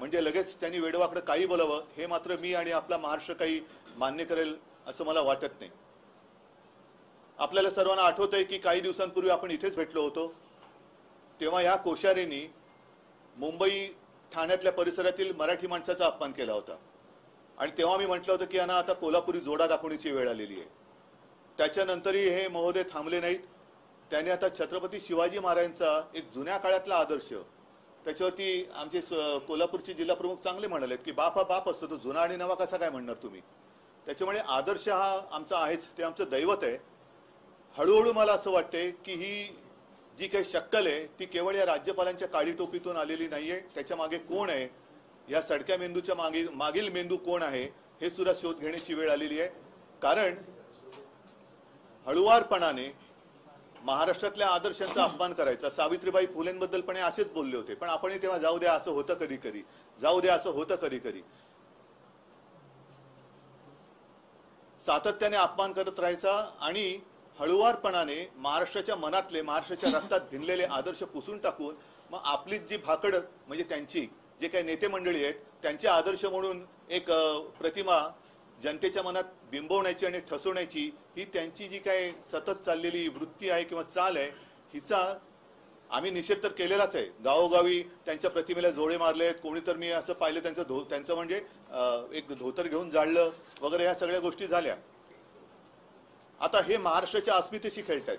म्हणजे लगेच त्यांनी वेडवाकडं काही बोलावं हे मात्र मी आणि आपला महाराष्ट्र काही मान्य करेल असं मला वाटत नाही। आपल्याला सर्वांना आठवतंय की काही दिवसांपूर्वी आपण इथेच भेटलो होतो, तेव्हा या कोश्यारींनी मुंबई ठाण्यातल्या परिसरातील मराठी माणसाचा अपमान केला होता आणि तेव्हा मी म्हटलं होतं की यांना आता कोल्हापुरी जोडा दाखवण्याची वेळ आलेली आहे। त्याच्यानंतरही हे महोदय थांबले नाहीत। त्यांनी आता छत्रपती शिवाजी महाराजांचा एक जुन्या काळातला आदर्श, त्याच्यावरती आमचे कोल्हापूरचे जिल्हा प्रमुख चांगले म्हणालेत की बाप हा बाप असतो, तो जुना आणि नवा कसा काय म्हणणार तुम्ही। त्याच्यामुळे आदर्श हा आमचा आहेच, ते आमचं दैवत आहे। हळूहळू मला असं वाटते की ही जी काही शक्कल आहे ती केवळ या राज्यपालांच्या काळी टोपीतून आलेली नाहीये, त्याच्या मागे कोण आहे, या सडक्या मेंदूच्या मागील मेंदू कोण आहे हे सुद्धा शोध घेण्याची वेळ आलेली आहे। कारण हळुवारपणाने महाराष्ट्रातल्या आदर्शांचा अपमान करायचा, सावित्रीबाई फुलेंबद्दल पण असेच बोलले होते, पण आपण तेव्हा जाऊ द्या असं होतं कधी कधी, जाऊ द्या असं होतं कधी कधी, सातत्याने अपमान करत राहायचा आणि हळुवारपणाने महाराष्ट्राच्या मनातले, महाराष्ट्राच्या रक्तात भिनलेले आदर्श पुसून टाकून मग आपली जी भाकड म्हणजे त्यांची जे काही नेते मंडळी आहेत त्यांचे आदर्श म्हणून एक प्रतिमा जनतेच्या मनात बिंबवण्याची आणि ठसवण्याची ही त्यांची जी काही सतत चाललेली वृत्ती आहे किंवा चाल आहे, हिचा आम्ही निषेध तर केलेलाच आहे। गावोगावी त्यांच्या प्रतिमेला जोडे मारलेत, कोणी तर मी असं पाहिलं त्यांचं म्हणजे एक धोतर घेऊन जाळलं वगैरे, ह्या सगळ्या गोष्टी झाल्या। आता हे महाराष्ट्राच्या अस्मितेशी खेळतायत।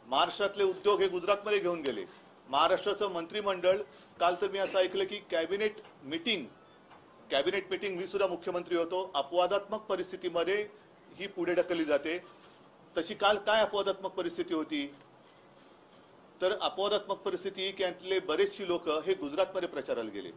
महाराष्ट्रातले उद्योग हे गुजरातमध्ये घेऊन गेले। महाराष्ट्राचं मंत्रिमंडळ, काल तर मी असं ऐकलं की कॅबिनेट मीटिंग, मी सुद्धा मुख्यमंत्री होतो, अपवादात्मक परिस्थितीमध्ये ही पुढे ढकलली जाते। तशी काल काय अपवादात्मक परिस्थिती होती, तर अपवादात्मक परिस्थिती की यातले बरेचशी लोक हे गुजरातमध्ये प्रचाराला गेले।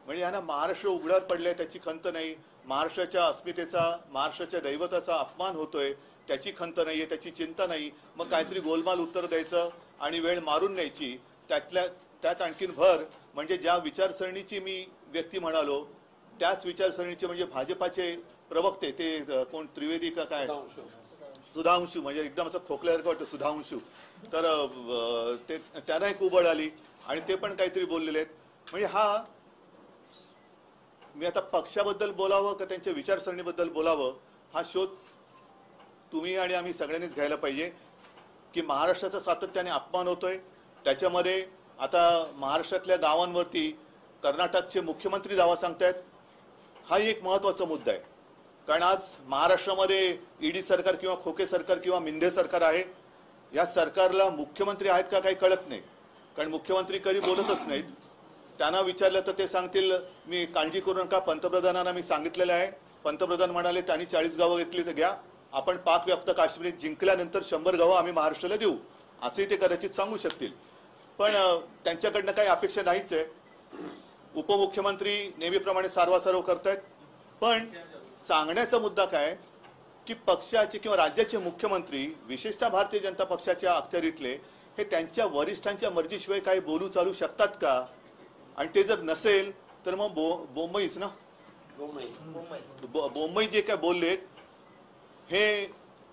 म्हणजे यांना महाराष्ट्र उघड्यावर पडले त्याची खंत नाही, महाराष्ट्राच्या अस्मितेचा, महाराष्ट्राच्या दैवताचा अपमान होतोय त्याची खंत नाहीये, त्याची चिंता नाही। मग काहीतरी गोलमाल उत्तर द्यायचं आणि वेळ मारून न्यायची, त्यात आणखीन भर म्हणजे ज्या विचारसरणीची मी व्यक्ती म्हणालो त्याच विचारसरणीचे म्हणजे भाजपाचे प्रवक्ते, ते कोण त्रिवेदी का काय, सुधांशू, म्हणजे एकदम असं खोकल्यासारखं वाटतं सुधांशू, तर ते त्यांना एक उबळ आली आणि ते पण काहीतरी बोललेले आहेत। म्हणजे हा, मी आता पक्षाबद्दल बोलावं का त्यांच्या विचारसरणीबद्दल बोलावं हा शोध तुम्ही आणि आम्ही सगळ्यांनीच घ्यायला पाहिजे की महाराष्ट्राचा सातत्याने अपमान होतोय। त्याच्यामध्ये आता महाराष्ट्रातल्या गावांवरती कर्नाटकचे मुख्यमंत्री दावा सांगतायत, हा एक महत्त्वाचा मुद्दा आहे। कारण आज महाराष्ट्रामध्ये ईडी सरकार किंवा खोके सरकार किंवा मिंधे सरकार आहे, या सरकारला मुख्यमंत्री आहेत का काही कळत नाही, कारण मुख्यमंत्री कधी बोलतच नाहीत। त्यांना विचारलं तर ते सांगतील मी काळजी करू नका, पंतप्रधानांना मी सांगितलेलं आहे। पंतप्रधान म्हणाले त्यांनी 40 गावं घेतली तर घ्या, आपण पाकव्याप्त काश्मीर जिंकल्यानंतर 100 गावं आम्ही महाराष्ट्राला देऊ, असंही ते कदाचित सांगू शकतील। पण त्यांच्याकडनं काही अपेक्षा नाहीच आहे। उपमुख्यमंत्री नेहमीप्रमाणे सारवासारव करतायत, पण सांगण्याचा मुद्दा काय की पक्षाचे किंवा राज्याचे मुख्यमंत्री, विशेषतः भारतीय जनता पक्षाच्या अखत्यारीतले, हे त्यांच्या वरिष्ठांच्या मर्जीशिवाय काही बोलू चालू शकतात का? आणि ते जर नसेल तर मग बोंबईच ना, बोंबई जे काय बोललेत हे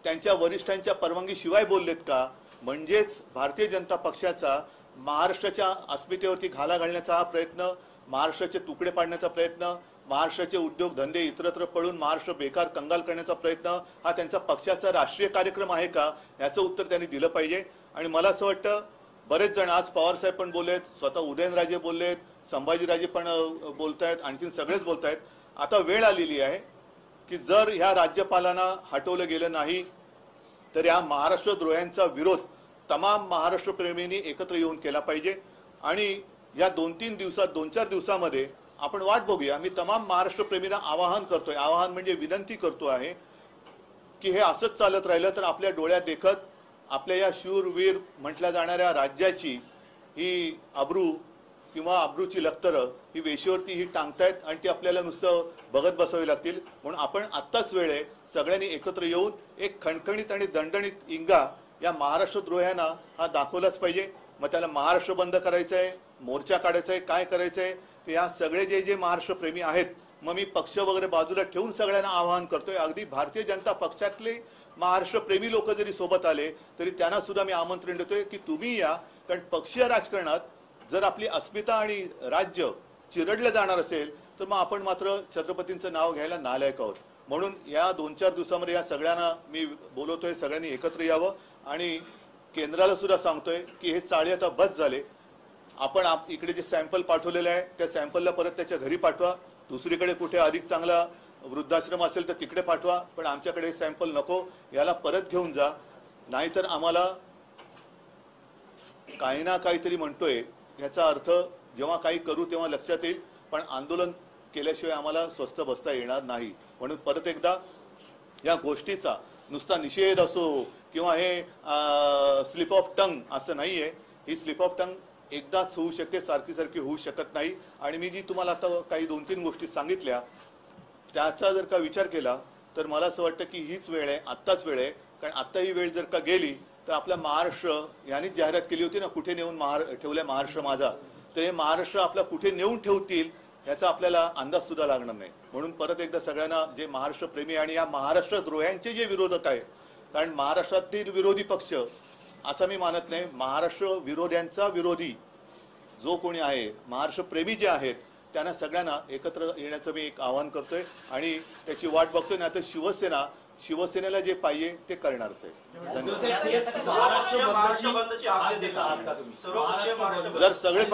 त्यांच्या वरिष्ठांच्या परवानगीशिवाय बोललेत का? म्हणजेच भारतीय जनता पक्षाचा महाराष्ट्राच्या अस्मितेवरती घाला घालण्याचा हा प्रयत्न, महाराष्ट्राचे तुकडे पाडण्याचा प्रयत्न, महाराष्ट्राचे उद्योगधंदे इतरत्र पळून महाराष्ट्र बेकार कंगाल करण्याचा प्रयत्न हा त्यांचा पक्षाचा राष्ट्रीय कार्यक्रम आहे का, याचं उत्तर त्यांनी दिलं पाहिजे। आणि मला असं वाटतं बरेच जण, आज पवार साहेब पण बोललेत, स्वतः उदयनराजे बोललेत, संभाजीराजे पण बोलतायत, आणखीन सगळेच बोलतायत। आता वेळ आलेली आहे की जर ह्या राज्यपालांना हटवलं गेलं नाही तर या महाराष्ट्रद्रोह्यांचा विरोध तमाम महाराष्ट्र प्रेमींनी एकत्र येऊन केला पाहिजे। आणि या 2-3 दिवसात, 2-4 दिवसामध्ये आपण वाट बघूया। मी तमाम महाराष्ट्र प्रेमींना आवाहन करतोय, आवाहन म्हणजे विनंती करतो आहे की हे असंच चालत राहिलं तर आपल्या डोळ्यात देखत आपल्या या शूरवीर म्हटल्या जाणाऱ्या राज्याची ही अब्रू किंवा अब्रूची लखतरं ही वेशीवरती ही टांगतायत आणि ती आपल्याला नुसतं बघत बसावी लागतील। म्हणून आपण आत्ताच वेळ आहे सगळ्यांनी एकत्र येऊन एक खणखणीत आणि दणदणीत इंगा या महाराष्ट्रद्रोह्यांना हा दाखवलाच पाहिजे। मग त्याला महाराष्ट्र बंद करायचं आहे, मोर्चा काढायचा आहे, काय करायचं आहे, ते या सगळे जे महाराष्ट्र प्रेमी आहेत, मग मी पक्ष वगैरे बाजूला ठेवून सगळ्यांना आवाहन करतोय। अगदी भारतीय जनता पक्षातले महाराष्ट्र प्रेमी लोक जरी सोबत आले तरी त्यांना सुद्धा मी आमंत्रण देतोय की तुम्ही या, कारण पक्षीय राजकारणात जर आपली अस्मिता आणि राज्य चिरडलं जाणार असेल तर मग आपण मात्र छत्रपतींचं नाव घ्यायला नालायक आहोत. म्हणून या 2-4 दिवसामध्ये या सगळ्यांना मी बोलवतोय, सगळ्यांनी एकत्र यावं आणि केंद्राला सुद्धा सांगतोय की हे चाळे आता बस झाले. आपण इकडे जे सॅम्पल पाठवलेले आहे त्या सॅम्पलला परत त्याच्या घरी पाठवा. दुसरीकडे कुठे अधिक चांगला वृद्धाश्रम असेल तर तिकडे पाठवा, पण आमच्याकडे सॅम्पल नको, याला परत घेऊन जा. नाहीतर आम्हाला काही ना काहीतरी म्हणतोय याचा अर्थ जेव्हा काही करू तेव्हा लक्षात येईल, पण आंदोलन केल्याशिवाय आम्हाला स्वस्थ बसता येणार नाही. म्हणून परत एकदा या गोष्टीचा नुसता निषेध असो किंवा हे स्लिप ऑफ टंग असं नाहीये. ही स्लिप ऑफ टंग एकदाच होऊ शकते, सारखी सारखी होऊ शकत नाही. आणि मी जी तुम्हाला आता काही 2-3 गोष्टी सांगितल्या त्याचा जर का विचार केला तर मला असं वाटतं की हीच वेळ आहे, आत्ताच वेळ आहे. कारण आत्ता ही वेळ जर का गेली तर आपला महाराष्ट्र यांनीच जाहिरात केली होती ना कुठे नेऊन ठेवलंय महाराष्ट्र माझा, तर हे महाराष्ट्र आपला कुठे नेऊन ठेवतील याचा आपल्याला अंदाज सुद्धा लागणार नाही. म्हणून परत एकदा सगळ्यांना जे महाराष्ट्र प्रेमी आणि या महाराष्ट्र द्रोह्यांचे जे विरोधक आहेत, कारण महाराष्ट्रातील विरोधी पक्ष असं मी मानत नाही, महाराष्ट्र विरोध्यांचा विरोधी जो कोणी आहे, महाराष्ट्र प्रेमी जे आहेत त्यांना सगळ्यांना एकत्र येण्याचं मी एक आवाहन करतोय आणि त्याची वाट बघतोय. नाही तर शिवसेनेला जे पाहिजे ते करणारच आहे. जर सगळे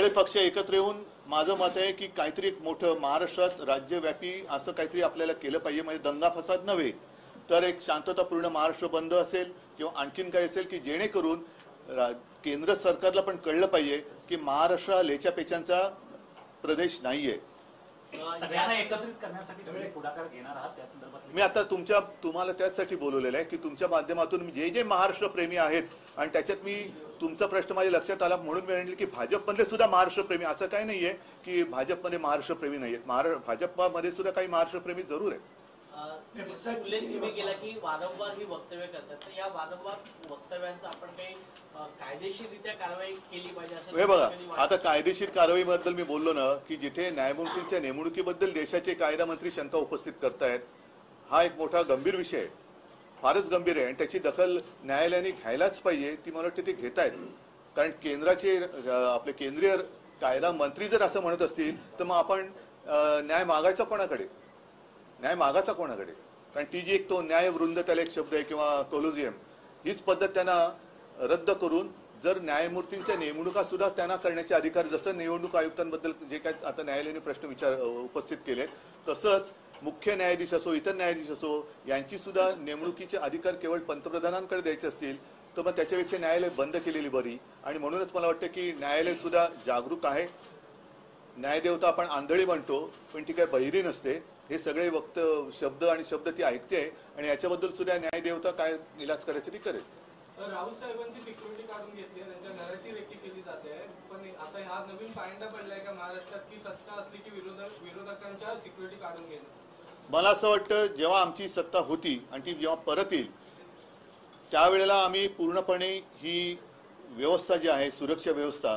पक्ष एकत्र येऊन माझं मत आहे की काहीतरी एक मोठं महाराष्ट्रात राज्यव्यापी असं काहीतरी आपल्याला केलं पाहिजे. म्हणजे दंगा फसाद नव्हे तर एक शांततापूर्ण महाराष्ट्र बंद असेल किंवा आणखीन काही असेल की जेणेकरून केंद्र सरकारला पण कळलं पाहिजे की महाराष्ट्र हा लेच्यापेचांचा प्रदेश नाहीये. सगळ्यांना एकत्रित करण्यासाठी तुम्ही पुढाकार घेणार आहात त्या संदर्भात? मी आता तुम्हाला त्यासाठी बोलवलेलं आहे की तुमच्या माध्यमातून जे जे महाराष्ट्र प्रेमी आहेत, आणि त्याच्यात मी तुमचा प्रश्न माझ्या लक्षात आला म्हणून मी म्हणले की भाजपमध्ये सुद्धा महाराष्ट्र प्रेमी, असं काही नाहीये की भाजपमध्ये महाराष्ट्र प्रेमी नाहीयेत. भाजपमध्ये सुद्धा काही महाराष्ट्र प्रेमी जरूर आहेत. उल्लेख तुम्ही केला की वारंवार ही वक्तव्य करतात, तर या वारंवार वक्तव्यांचा आपण काही कायदेशीररित्या कारवाई केली पाहिजे असं हे बघा, आता कायदेशीर कारवाईबद्दल मी बोललो ना की जिथे न्यायमूर्तींच्या नेमणुकीबद्दल देशाचे कायदा मंत्री शंका उपस्थित करतायत, हा एक मोठा गंभीर विषय आहे, फारच गंभीर आहे आणि त्याची दखल न्यायालयाने घ्यायलाच पाहिजे. ती मला वाटते ते घेत आहेत. कारण केंद्राचे आपले केंद्रीय कायदा मंत्री जर असं म्हणत असतील तर मग आपण न्याय मागायचा कोणाकडे? कारण ती जी एक तो न्यायवृंद त्याला एक शब्द आहे किंवा कोलोजियम, हीच पद्धत त्यांना रद्द करून जर न्यायमूर्तींच्या नेमणुका सुद्धा त्यांना करण्याचे अधिकार, जसं निवडणूक आयुक्तांबद्दल जे काय आता न्यायालयाने प्रश्न उपस्थित केले, तसंच मुख्य न्यायाधीश असो इतर न्यायाधीश असो यांची सुद्धा नेमणुकीचे अधिकार केवळ पंतप्रधानांकडे द्यायचे असतील तर मग त्याच्यापेक्षा न्यायालय बंद केलेली बरी. आणि म्हणूनच मला वाटतं की न्यायालय सुद्धा जागरूक आहे. न्यायदेवता आपण आंधळी म्हणतो पण ती काय बहिरी नसते. हे सगळे शब्द ती ऐकते आणि याच्याबद्दल सुद्धा न्यायदेवता काय इलाज करायचं ती करेल. राहुल साहेबांची सिक्युरिटी काढून घेतली, त्यांच्या घराची रेकी केली जाते, पण आता हा नवीन पायंडा पडलाय का महाराष्ट्रात की सत्ता असली की विरोधकांच्या सिक्युरिटी काढून घेणं? मला असं वाटतं जेव्हा आमची सत्ता होती आणि ती जेव्हा परत येईल त्यावेळेला आम्ही पूर्णपणे ही व्यवस्था जी आहे, सुरक्षा व्यवस्था,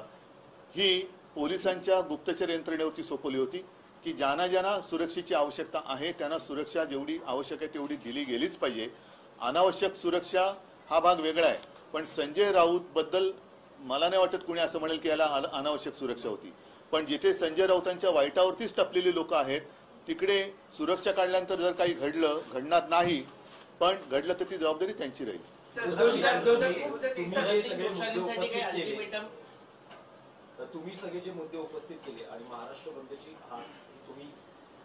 ही पोलिसांच्या गुप्तचर यंत्रणेवरती सोपवली होती की ज्यांना सुरक्षेची आवश्यकता आहे त्यांना सुरक्षा जेवढी आवश्यक आहे तेवढी दिली गेलीच पाहिजे. अनावश्यक सुरक्षा हा भाग वेगळा आहे, पण संजय राऊत बद्दल मला नाही वाटत कुणी असं म्हणेल की याला अनावश्यक सुरक्षा होती. पण जिथे संजय राऊतांच्या वाईटावरतीच टपलेली लोक आहेत तिकडे सुरक्षा काढल्यानंतर जर काही घडणार नाही, पण घडलं तर ती जबाबदारी त्यांची राहील. तुम्ही सगळे जे मुद्दे उपस्थित केले आणि महाराष्ट्र बंदची तुम्ही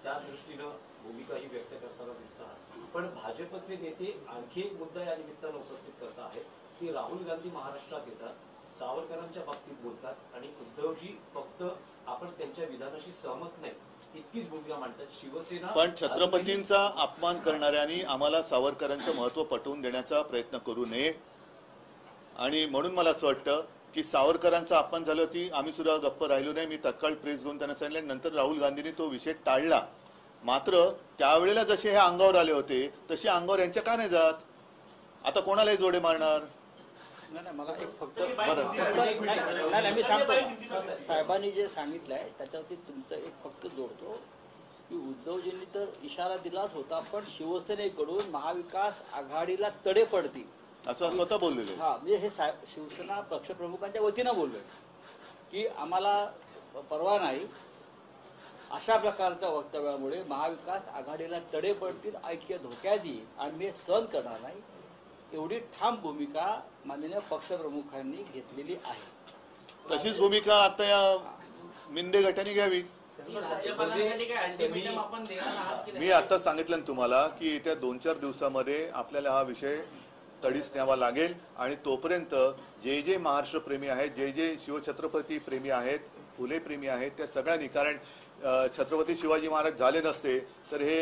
त्या दृष्टीनं भूमिकाही व्यक्त करताना दिसतात, पण भाजपचे नेते आणखी एक मुद्दा या निमित्तानं उपस्थित करत आहेत की राहुल गांधी महाराष्ट्रात येतात, सावरकरांच्या बाबतीत बोलतात आणि उद्धवजी फक्त आपण त्यांच्या विधानाशी सहमत नाही इतकीच भूमिका मांडतात. शिवसेना पण छत्रपतींचा अपमान करणाऱ्यांनी आम्हाला सावरकरांचं महत्व पटवून देण्याचा प्रयत्न करू नये. आणि म्हणून मला असं वाटतं की सावरकरांचा अपमान झालं होती, आम्ही सुद्धा गप्प राहिलो नाही. मी तत्काळ प्रेस घेऊन त्यांना सांगितलं, नंतर राहुल गांधींनी तो विषय टाळला. मात्र त्यावेळेला जसे हे अंगावर आले होते तसे अंगावर यांच्या का नाही जात? आता कोणालाही जोडे मारणार? नाही, मला एक फक्त नाही मी सांगतो, साहेबांनी जे सांगितलंय त्याच्यावरती तुमचं एक फक्त जोडतो की उद्धवजींनी तर इशारा दिलाच होता, पण शिवसेनेकडून महाविकास आघाडीला तडे पडतील असं स्वतः बोललेले. हा, म्हणजे हे शिवसेना पक्षप्रमुखांच्या वतीनं बोललोय की आम्हाला परवा नाही, अशा प्रकारच्या वक्तव्यामुळे महाविकास आघाडीला तडे पडतील, ऐक्य धोक्यात येईल आणि मी सहन करणार नाही, एवढी ठाम भूमिका माननीय पक्षप्रमुखांनी घेतलेली आहे. तशीच भूमिका आता या मिंदे गटाने घ्यावी. राज्यपालांसाठी काय अल्टिमेटम आपण देणार आहात की मी आता सांगितलं ना तुम्हाला की येत्या 2-4 दिवसामध्ये आपल्याला हा विषय तडीस न्यावा लागेल आणि तोपर्यंत जे जे महाराष्ट्र प्रेमी आहेत, जे जे शिवछत्रपती प्रेमी आहेत, फुले प्रेमी आहेत, त्या सगळ्यांनी, कारण छत्रपती शिवाजी महाराज झाले नसते तर हे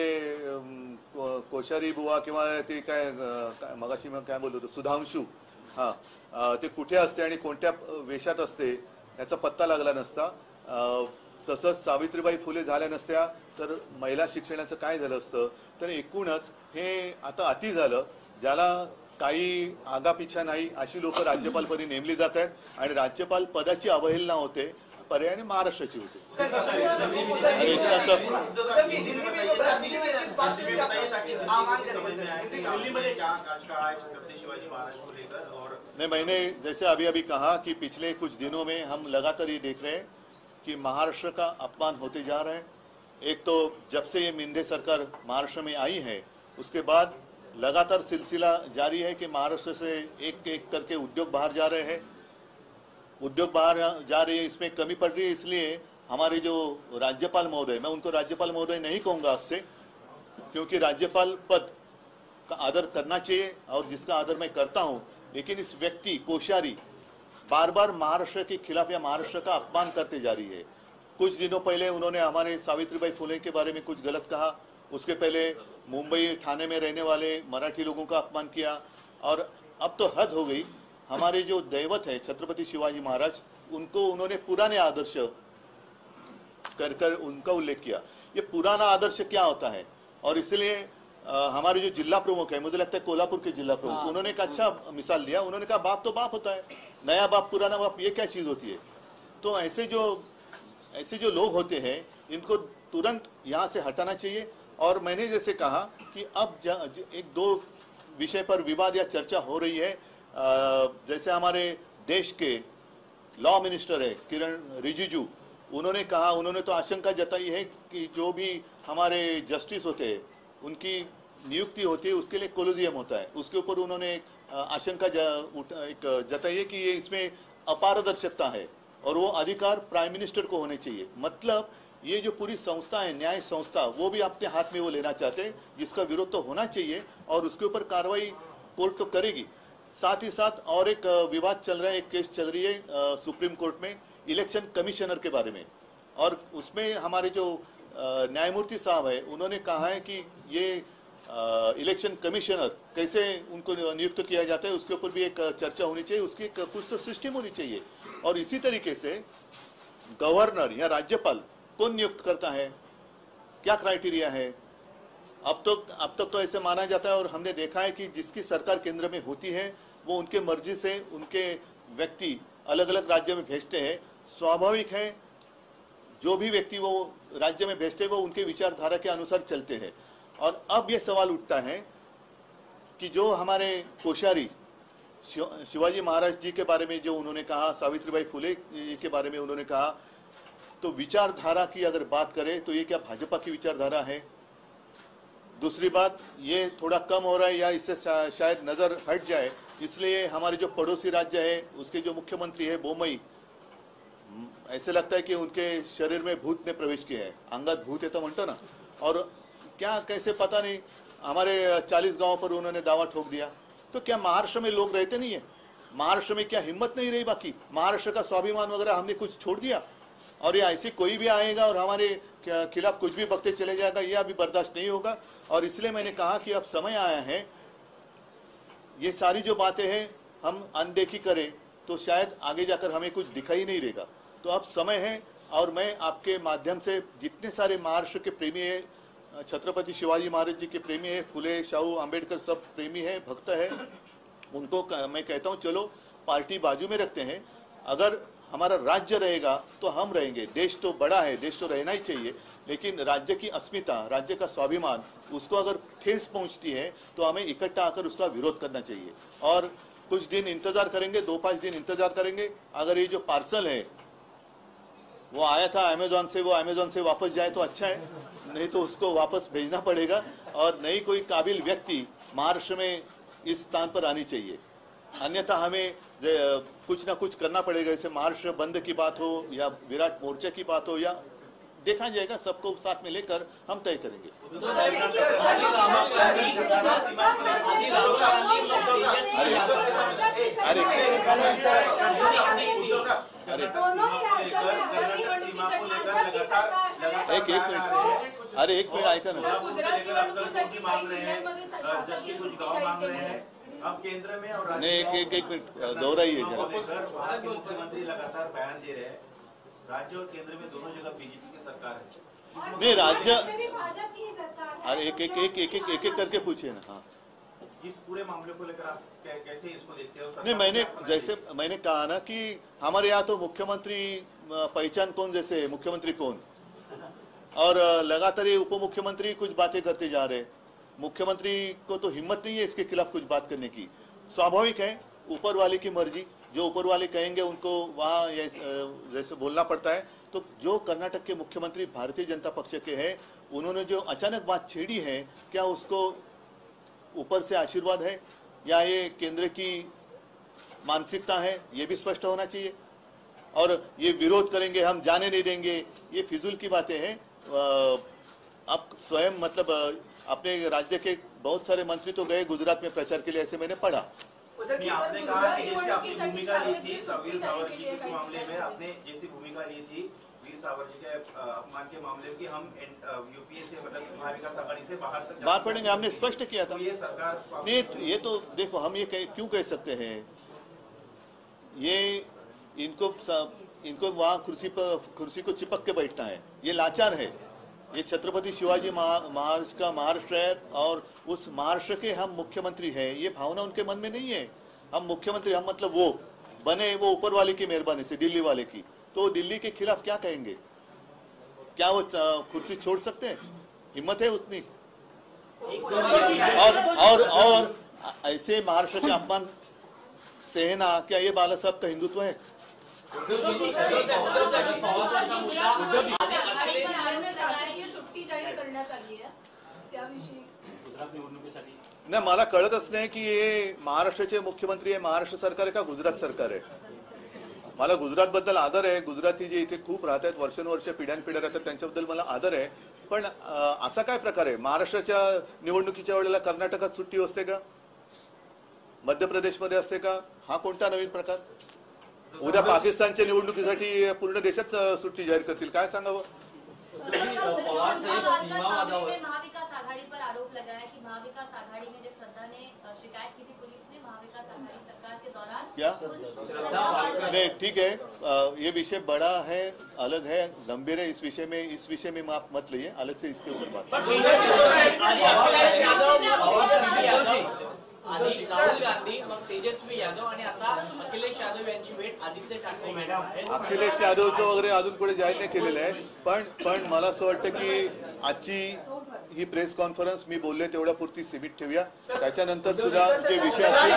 कोश्यारी बुवा किंवा ते काय मगाशी मग काय बोलतो सुधांशू, ते कुठे असते आणि कोणत्या वेशात असते याचा पत्ता लागला नसता. तसंच सावित्रीबाई फुले झाल्या नसत्या तर महिला शिक्षणाचं काय झालं असतं. तर एकूणच हे आता अति झालं. ज्याला काही आगापिछा नाही अशी लोक राज्यपालपदी नेमली जात आहेत आणि राज्यपाल पदाची अवहेलना होते, पर्यायाने महाराष्ट्राची होते. नहीं, मैंने जैसे अभी अभी कहा कि पिछले कुछ दिनों में हम लगातार ये देख रहे हैं कि महाराष्ट्र का अपमान होते जा रहा है. एक तो जब से ये मिंदे सरकार महाराष्ट्र में आई है उसके बाद लगातार सिलसिला जारी है कि महाराष्ट्र से एक एक करके उद्योग बाहर जा रहे हैं. उद्योग बाहर जा रही है, इसमें कमी पड़ रही है. इसलिए हमारे जो राज्यपाल महोदय, मैं उनको राज्यपाल महोदय नहीं कहूँगा आपसे, क्योंकि राज्यपाल पद का आदर करना चाहिए और जिसका आदर मैं करता हूँ, लेकिन इस व्यक्ति कोश्यारी बार बार महाराष्ट्र के खिलाफ या महाराष्ट्र का अपमान करते जा रही है. कुछ दिनों पहले उन्होंने हमारे सावित्रीबाई फुले के बारे में कुछ गलत कहा, उसके पहले मुंबई ठाणे में रहने वाले मराठी लोगों का अपमान किया, और अब तो हद हो गई. हमारे जो दैवत है छत्रपति शिवाजी महाराज, उनको उन्होंने पुराने आदर्श कर कर उनका उल्लेख किया. ये पुराना आदर्श क्या होता है, और इसलिए हमारे जो जिला प्रमुख है, मुझे लगता है कोल्हापुर के जिला प्रमुख, उन्होंने एक अच्छा मिसाल दिया. उन्होंने कहा बाप तो बाप होता है, नया बाप पुराना बाप ये क्या चीज होती है. तो ऐसे जो लोग होते हैं इनको तुरंत यहाँ से हटाना चाहिए. और मैंने जैसे कहा कि अब एक दो विषय पर विवाद या चर्चा हो रही है. जैसे हमारे देश के लॉ मिनिस्टर है किरण रिजिजू, उन्होंने कहा, उन्होंने तो आशंका जताई है कि जो भी हमारे जस्टिस होते हैं उनकी नियुक्ति होती है उसके लिए कोलोजियम होता है, उसके ऊपर उन्होंने आशंका जताई है कि ये इसमें अपारदर्शकता है और वो अधिकार प्राइम मिनिस्टर को होने चाहिए. मतलब ये जो पूरी संस्था है, न्याय संस्था, वो भी अपने हाथ में वो लेना चाहते हैं, जिसका विरोध तो होना चाहिए और उसके ऊपर कार्रवाई कोर्ट तो करेगी. साथ ही साथ और एक विवाद चल रहा है, एक केस चल रही है सुप्रीम कोर्ट में इलेक्शन कमिश्नर के बारे में, और उसमें हमारे जो न्यायमूर्ति साहब है उन्होंने कहा है कि ये इलेक्शन कमिश्नर कैसे उनको नियुक्त किया जाता है उसके ऊपर भी एक चर्चा होनी चाहिए, उसकी कुछ तो सिस्टम होनी चाहिए. और इसी तरीके से गवर्नर या राज्यपाल कौन नियुक्त करता है, क्या क्राइटेरिया है. अब तक तो ऐसे माना जाता है और हमने देखा है कि जिसकी सरकार केंद्र में होती है वो उनके मर्जी से उनके व्यक्ति अलग अलग राज्य में भेजते हैं. स्वाभाविक है, जो भी व्यक्ति वो राज्य में भेजते हैं वो उनके विचारधारा के अनुसार चलते हैं. और अब ये सवाल उठता है कि जो हमारे कोश्यारी शिवाजी महाराज जी के बारे में जो उन्होंने कहा, सावित्रीबाई फुले के बारे में उन्होंने कहा, तो विचारधारा की अगर बात करें तो ये क्या भाजपा की विचारधारा है. दूसरी बात, ये थोड़ा कम हो रहा है या इससे शायद नजर हट जाए, इसलिए हमारे जो पड़ोसी राज्य है उसके जो मुख्यमंत्री है बोमई, ऐसे लगता है कि उनके शरीर में भूत ने प्रवेश किया है. अंगत भूत है तो म्हणतो ना. और क्या कैसे पता नहीं, हमारे 40 गांवों पर उन्होंने दावा ठोक दिया. तो क्या महाराष्ट्र में लोग रहते नहीं है? महाराष्ट्र में क्या हिम्मत नहीं रही? बाकी महाराष्ट्र का स्वाभिमान वगैरह हमने कुछ छोड़ दिया, और ये ऐसे कोई भी आएगा और हमारे खिलाफ कुछ भी बकते चले जाएगा, ये अभी बर्दाश्त नहीं होगा. और इसलिए मैंने कहा कि अब समय आया है, ये सारी जो बातें हैं हम अनदेखी करें तो शायद आगे जाकर हमें कुछ दिखाई नहीं देगा. तो अब समय है, और मैं आपके माध्यम से जितने सारे महाराष्ट्र के प्रेमी है, छत्रपति शिवाजी महाराज जी के प्रेमी है, फुले शाहू अम्बेडकर सब प्रेमी है, भक्त है, उनको मैं कहता हूँ चलो पार्टी बाजू में रखते हैं. अगर हमारा राज्य रहेगा तो हम रहेंगे. देश तो बड़ा है, देश तो रहना ही चाहिए, लेकिन राज्य की अस्मिता, राज्य का स्वाभिमान, उसको अगर ठेस पहुंचती है तो हमें इकट्ठा आकर उसका विरोध करना चाहिए. और कुछ दिन इंतजार करेंगे, 2-5 दिन इंतजार करेंगे. अगर ये जो पार्सल है वो आया था अमेजोन से, वो अमेजोन से वापस जाए तो अच्छा है, नहीं तो उसको वापस भेजना पड़ेगा और नई कोई काबिल व्यक्ति महाराष्ट्र में इस स्थान पर आनी चाहिए। अन्यथा हमें कुछ ना कुछ करना पड़ेगा। जैसे महाराष्ट्र बंद की बात हो या विराट मोर्चे की बात हो, या देखा जाएगा, सबको साथ में लेकर हम तय करेंगे। एक मिनट ऐका ना, अब केंद्र में और नहीं एक मिनट दोहराइए जरा। मुख्यमंत्री लगातार बयान दे रहे हैं, राज्य और केंद्र में दोनों जगह बीजेपी की सरकार है। नहीं राज्य, भाजपा की सरकार है। अरे एक करके पूछिए ना। हाँ, इस पूरे मामले को लेकर आप कैसे इसको देखते हो? नहीं मैंने कहा ना कि हमारे यहाँ तो मुख्यमंत्री पहचान कौन जैसे है, मुख्यमंत्री कौन, और लगातार ये उप मुख्यमंत्री कुछ बातें करते जा रहे हैं। मुख्यमंत्री को तो हिम्मत नहीं है इसके खिलाफ कुछ बात करने की। स्वाभाविक है, ऊपर वाले की मर्जी, जो ऊपर वाले कहेंगे उनको वहाँ जैसे बोलना पड़ता है। तो जो कर्नाटक के मुख्यमंत्री भारतीय जनता पक्ष के हैं, उन्होंने जो अचानक बात छेड़ी है, क्या उसको ऊपर से आशीर्वाद है या ये केंद्र की मानसिकता है, ये भी स्पष्ट होना चाहिए। और ये विरोध करेंगे, हम जाने नहीं देंगे, ये फिजूल की बातें हैं। आप स्वयं मतलब अपने राज्य के बहुत सारे मंत्री तो गए गुजरात में प्रचार के लिए, ऐसे मैंने पढ़ा। नहीं, आपने कहा कि जैसे आपने भूमिका ली थी वीर सावरकर जी के मामले में, आपने जैसी भूमिका ली थी वीर सावरकर जी के अपमान के मामले में कि हम यूपीए से मतलब महाविकास आघाड़ी से बाहर पड़ेंगे, हमने स्पष्ट किया था। तो ये सरकार नहीं, ये तो देखो, हम ये क्यों कह सकते हैं, ये इनको वहाँ कुर्सी को चिपक के बैठना है, ये लाचार है। ये छत्रपति शिवाजी महाराज का महाराष्ट्र है और उस महाराष्ट्र के हम मुख्यमंत्री हैं, ये भावना उनके मन में नहीं है। हम मुख्यमंत्री, हम मतलब वो बने वो ऊपर वाले की मेहरबानी से, दिल्ली वाले की। तो दिल्ली के खिलाफ क्या कहेंगे? क्या वो कुर्सी छोड़ सकते हैं? हिम्मत है उतनी? और ऐसे महाराष्ट्र के अपमान सहना, क्या ये बाला साहब का हिंदुत्व है? सुट्टी जाहीर करण्यात आली आहे त्याविषयी नाही, मला कळतच नाही की हे महाराष्ट्राचे मुख्यमंत्री आहे, महाराष्ट्र सरकार आहे का गुजरात सरकार आहे। मला गुजरात बद्दल आदर आहे, गुजराती जे इथे खूप राहतात, वर्षानुवर्ष पिढ्यानपिढ्या राहतात, त्यांच्याबद्दल मला आदर आहे। पण असा काय प्रकार आहे? महाराष्ट्राच्या निवडणुकीच्या वेळेला कर्नाटकात सुट्टी असते का? मध्य प्रदेशमध्ये असते का? हा कोणता नवीन प्रकार? उद्या पाकिस्तानच्या निवडणुकीसाठी पूर्ण देशात सुट्टी जाहीर करतील, काय सांगावं? महाविकास आघाड़ी पर आरोप लगाया कि महाविकास आघाड़ी में जब श्रद्धा ने शिकायत की थी पुलिस ने महाविकास आघाड़ी सरकार के दौरान क्या नहीं, ठीक है, ये विषय बड़ा है, अलग है, गंभीर है। इस विषय में आप मत लिए, अलग से इसके ऊपर बात। आधी राहुल गांधी, मग तेजस्वी यादव आणि आता अखिलेश यादव यांची भेट आदित्य ठाकरे। अखिलेश यादवचं वगैरे अजून पुढे जाहीर नाही केलेलं आहे, पण मला असं वाटतं की आजची ही प्रेस कॉन्फरन्स मी बोलले तेवढ्या पुरती सीमित ठेवूया, त्याच्यानंतर सुद्धा जे विषय असतील